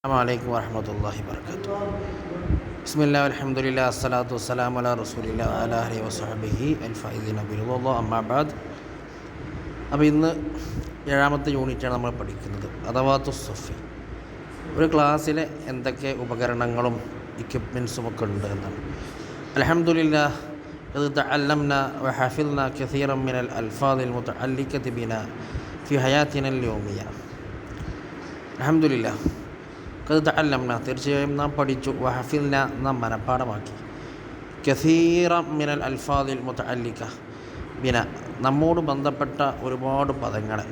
അസ്സലാമു വറഹ്മത്തുള്ളാഹി വബറകാതുഹു. ബിസ്മില്ലാഹി വൽഹംദുലില്ലാഹി വസ്സലാത്തു വസ്സലാമു അലാ റസൂലില്ലാഹി വഅലാ ആലിഹി വസഹ്ബിഹി അൽഫായിദീന ബിറുല്ലാഹി അമ്മാ ബഅദ്. അപ്പോൾ ഇന്ന് 7ാമത്തെ യൂണിറ്റാണ് നമ്മൾ പഠിക്കുന്നത്, അദവാത്തുസ് സഫി. ഒരു ക്ലാസ്സിലെ എന്തൊക്കെ ഉപകരണങ്ങളും ഇക്വിപ്മെൻസും ഒക്കെ ഉണ്ട് എന്നാണ്. അൽഹംദുലില്ലാഹ് ഖദ് തഅല്ലംനാ വഹഫിൾനാ കസീറൻ മിനൽ അൽഫാദിൽ മുതഅല്ലിഖതി ബിനാ ഫി ഹയാത്തിനൽ യൗമിയ്യ. അൽഹംദുലില്ലാഹ് ഖദ് തഅല്ലംനാ, തീർച്ചയായും നാം പഠിച്ചു, വഹഫിൽന, നാം മനഃപ്പാഠമാക്കി, കസീറ മിനൽ അൽഫാദിൽ മുതഅല്ലിഖ ബിന, നമ്മോട് ബന്ധപ്പെട്ട ഒരുപാട് പദങ്ങളെ,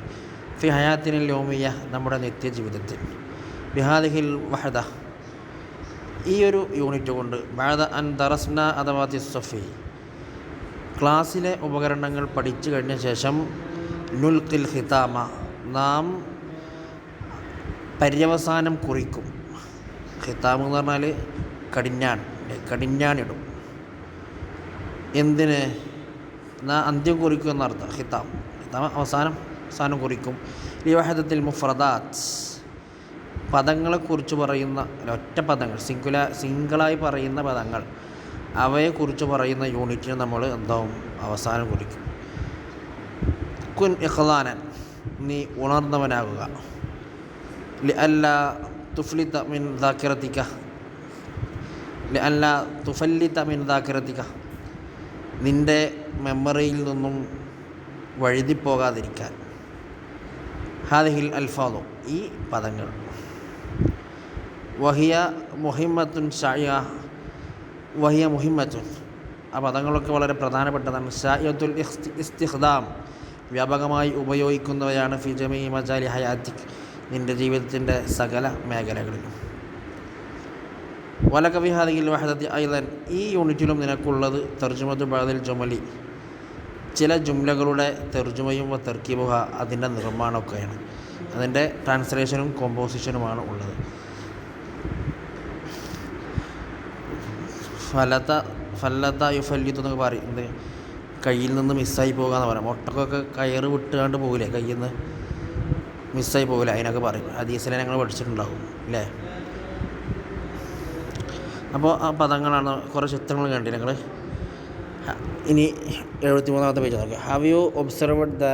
ഫി ഹയാത്തിനിൽ യൗമിയ്യ, നമ്മുടെ നിത്യജീവിതത്തിൽ, ബിഹാദിഹിൽ വഹദ, ഈ ഒരു യൂണിറ്റ് കൊണ്ട്, ബഅദ അൻ ദറസ്ന അദവാത്തിസ് സഫി, ക്ലാസ്സിലെ ഉപകരണങ്ങൾ പഠിച്ചു കഴിഞ്ഞ ശേഷം, നുൽഖിൽ ഖിതാമ, നാം പര്യവസാനം കുറിക്കും. ഖിതാം എന്ന് പറഞ്ഞാൽ കടിഞ്ഞാണിടും. എന്തിന്? അന്ത്യം കുറിക്കും എന്നർത്ഥം. ഖിതാം അവസാനം കുറിക്കും. ഈ വഹദത്തിൽ മുഫ്രദാത്ത്, പദങ്ങളെക്കുറിച്ച് പറയുന്ന ഒറ്റ പദങ്ങൾ, സിംഗിളായി പറയുന്ന പദങ്ങൾ, അവയെക്കുറിച്ച് പറയുന്ന യൂണിറ്റിന് നമ്മൾ എന്താവും? അവസാനം കുറിക്കും. കുൻ ഇഖ്ലാനൻ, നീ ഉണർന്നവനാകുക. ലിഅല്ലാ തുഫ്ലിത മിൻ ദാക്കിറതിക, ലിഅല്ലാ തുഫല്ലിത മിൻ ദാക്കിറതിക, നിൻ്റെ മെമ്മറിയിൽ നിന്നും വഴുതിപ്പോകാതിരിക്കാൻ. ഹാദിഹിൽ അൽഫാദു, ഈ പദങ്ങൾ, വഹിയ മുഹിമ്മത്തുൻ ഷായിഅ, വഹിയ മുഹിമ്മത്തുൻ, ആ പദങ്ങളൊക്കെ വളരെ പ്രധാനപ്പെട്ടതാണ്. ഷായിഅത്തുൽ ഇസ്തിഖ്ദാം, വ്യാപകമായി ഉപയോഗിക്കുന്നവയാണ്. ഫി ജമീ മജാലി ഹയാത്തിക്, നിൻ്റെ ജീവിതത്തിൻ്റെ സകല മേഖലകളിലും. വലക ഫി ഹാദിഹിൽ വഹദതി ഐളൻ, ഈ യൂണിറ്റിലും നിനക്കുള്ളത് തർജുമതു ബഅദിൽ ജുമലി, ചില ജുംലകളുടെ തർജുമയും തർക്കീബുഹ, അതിൻ്റെ നിർമ്മാണമൊക്കെയാണ്, അതിൻ്റെ ട്രാൻസ്ലേഷനും കോമ്പോസിഷനുമാണ് ഉള്ളത്. ഫല്ലത യുഫല്ലിത്തു എന്നൊക്കെ പറയും, എന്ത് കയ്യിൽ നിന്ന് മിസ്സായി പോകുക എന്ന് പറയാം. ഒട്ടക്കൊക്കെ കയറ് വിട്ടുകൊണ്ട് പോകില്ലേ, കയ്യിൽ നിന്ന് മിസ്സായി പോകില്ല, അതിനൊക്കെ പറയും. ഹദീസിലെ ഞങ്ങൾ പഠിച്ചിട്ടുണ്ടാകും അല്ലേ. അപ്പോൾ ആ പദങ്ങളാണ്. കുറേ ചിത്രങ്ങൾ കണ്ടില്ല ഞങ്ങൾ. ഇനി 73ാമത്തെ പേജ് നോക്കുക. Have you observed the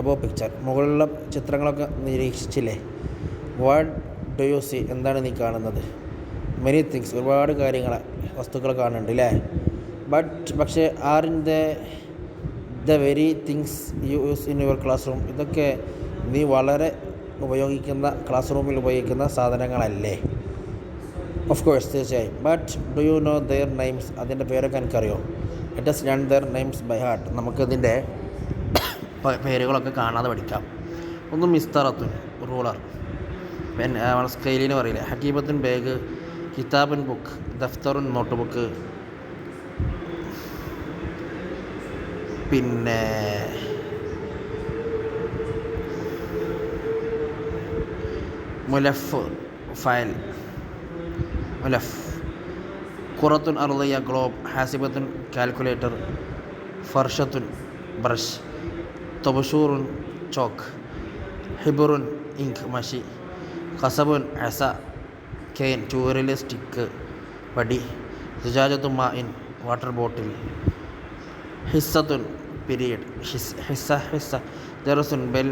above picture, മുകളിലുള്ള ചിത്രങ്ങളൊക്കെ നിരീക്ഷിച്ചില്ലേ? വാട്ട് ഡു യു സീ, എന്താണ് നീ കാണുന്നത്? മെനി തിങ്സ്, ഒരുപാട് കാര്യങ്ങൾ, വസ്തുക്കൾ കാണുന്നുണ്ട് അല്ലേ. പക്ഷേ are in the very things you use in your class room, ഇതൊക്കെ നീ വളരെ ഉപയോഗിക്കുന്ന, ക്ലാസ് റൂമിൽ ഉപയോഗിക്കുന്ന സാധനങ്ങളല്ലേ? ഓഫ് കോഴ്സ്, തീർച്ചയായും. But do you know their names, അതിൻ്റെ പേരൊക്കെ എനിക്കറിയോ? Let us learn their names by heart, നമുക്കതിൻ്റെ പേരുകളൊക്കെ കാണാതെ പഠിക്കാം. ഒന്ന് മിസ്തറത്തുൻ, റൂളർ, സ്കെയിലിന് പറയില്ലേ. ഹക്കീബത്തുൻ, ബാഗ്. കിതാബുൻ, ബുക്ക്. ദഫ്തറുൻ, നോട്ട് ബുക്ക്. പിന്നെ മുലഫ്, ഫയൽ, മുലഫ്. ഖുറത്തുൻ അർദിയ, ഗ്ലോബ്. ഹാസിബത്തുൻ, കാൽക്കുലേറ്റർ. ഫർഷത്തുൻ, ബ്രഷ്. തബഷൂറുൻ, ചോക്ക്. ഹിബറുൻ, ഇങ്ക്, മഷി. ഖസബുൻ, അസ, കെയിൻ, ചൂരൽ, സ്റ്റിക്ക്, വടി. സുജാജത്തുൻ മാഇൻ, വാട്ടർ ബോട്ടിൽ. ഹിസ്സത്തുൻ, പീരീഡ്. ഹിസ്സ. ദറസുൻ, ബെൽ.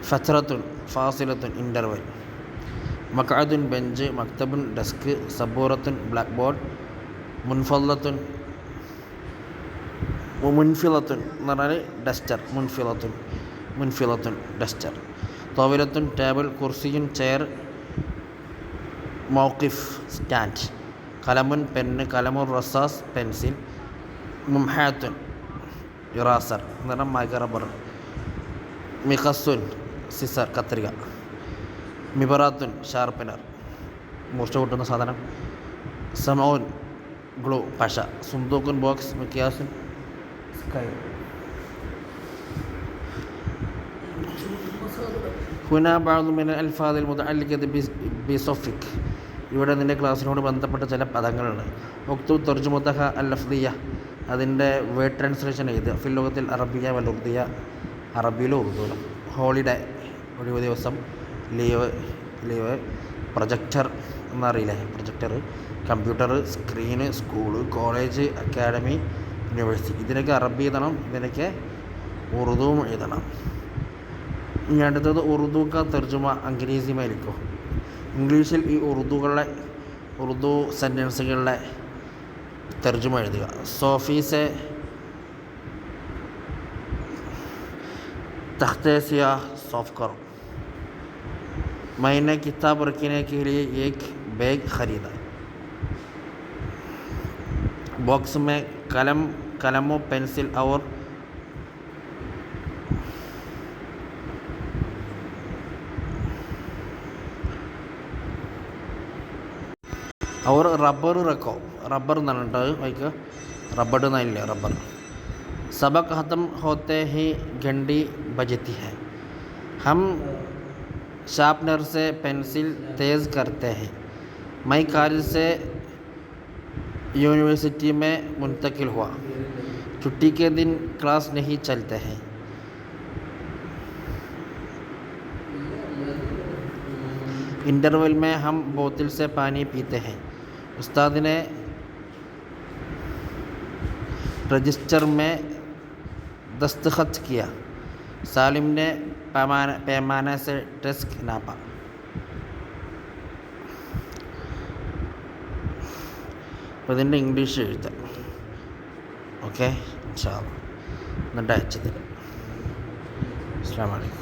ഫത്രത്തുൻ, ഫാസിലത്തുൻ, ഇൻ്റർവെൽ. മഖഅദുൻ, ബെഞ്ച്. മക്തബുൻ, ഡെസ്ക്. സബൂറത്തുൻ, ബ്ലാക്ക് ബോർഡ്. മുൻഫിളത്തുൻ എന്ന് പറഞ്ഞാൽ ഡസ്റ്റർ. മുൻഫിളത്തുൻ ഡസ്റ്റർ. തോവിലത്തുൻ, ടേബിൾ. കുർസിയുൻ, ചെയർ. മൗഖിഫ്, സ്റ്റാൻഡ്. കലമുൻ, പെന്ന്. കലമുൻ, റസാസ്, പെൻസിൽ. മുംഹാത്തുൻ, ഇറാസർ എന്ന് പറഞ്ഞാൽ മൈക്ക റബ്ബർ. മിഖസുൻ, സിസർ, കത്രിക. മിബറാത്തുൻ, ഷാർപ്പനർ, മൂർച്ച കൂട്ടുന്ന സാധനം. സമോൻ, ഗ്ലൂ, പശ. സുന്ദൂഖുൻ, ബോക്സ്. മിക്യാസുൻ, സ്കൈൽ. ഹുനാ ബഅദു മിനൽ അൽഫാദിൽ മുതഅല്ലിഖതി ബിസഫിക്, ഇവിടെ നിൻ്റെ ക്ലാസ്സിനോട് ബന്ധപ്പെട്ട ചില പദങ്ങളുണ്ട്. ഉക്തുബ് തർജുമതഹ അൽ ലഫ്ദിയ, അതിൻ്റെ വേർഡ് ട്രാൻസ്ലേഷൻ എഴുതുക. ഫിൽ ലുഗത്തിൽ അറബിയ വൽ ഉർദിയ, അറബിയിലും ഉറുദുവിലും. ഹോളിഡേ, ഒഴിവ് ദിവസം. ലീവ്, ലീവ്, പ്രൊജക്ടർ എന്നറിയില്ലേ, projector, computer, screen, school, college, academy, university. ഇതിനൊക്കെ അറബി എഴുതണം, ഇതിനൊക്കെ ഉറുദുവും എഴുതണം. ഇനി അടുത്തത് ഉറുദു കാ തർജുമ അംഗ്രേസി में लिखो. ഇംഗ്ലീഷിൽ ഈ ഉറുദു സെൻറ്റൻസുകളുടെ തർജുമ എഴുതുക. സോഫി സെ तख्ते सियाह सॉफ करो. मैंने किताब रखने के लिए एक बैग ख़रीदा. बॉक्स में कलमों, पेंसिल और रबर रखो. रबर എന്നിട്ട് വയ്ക്കുക, റബ്ബർ എന്നല്ല, റബ്ബർ. सबक ख़त्म होते ही घंटी बजती है. हम शार्पनर से पेंसिल तेज़ करते हैं. मैं कॉलेज से यूनिवर्सिटी में मुंतकिल हुआ. छुट्टी के दिन क्लास नहीं चलते हैं. इंटरवल में हम बोतल से पानी पीते हैं. उस्ताद ने रजिस्टर में दस्तखत किया. सालिम ने पैमाने से डेस्क नापा. അപ്പോൾ ഇതിൻ്റെ ഇംഗ്ലീഷ് എഴുതാം. ഓക്കെ, ഇൻഷാ അല്ലാഹ് എന്നിട്ട് അയച്ചു തരാം. അസ്സലാമു അലൈക്കും.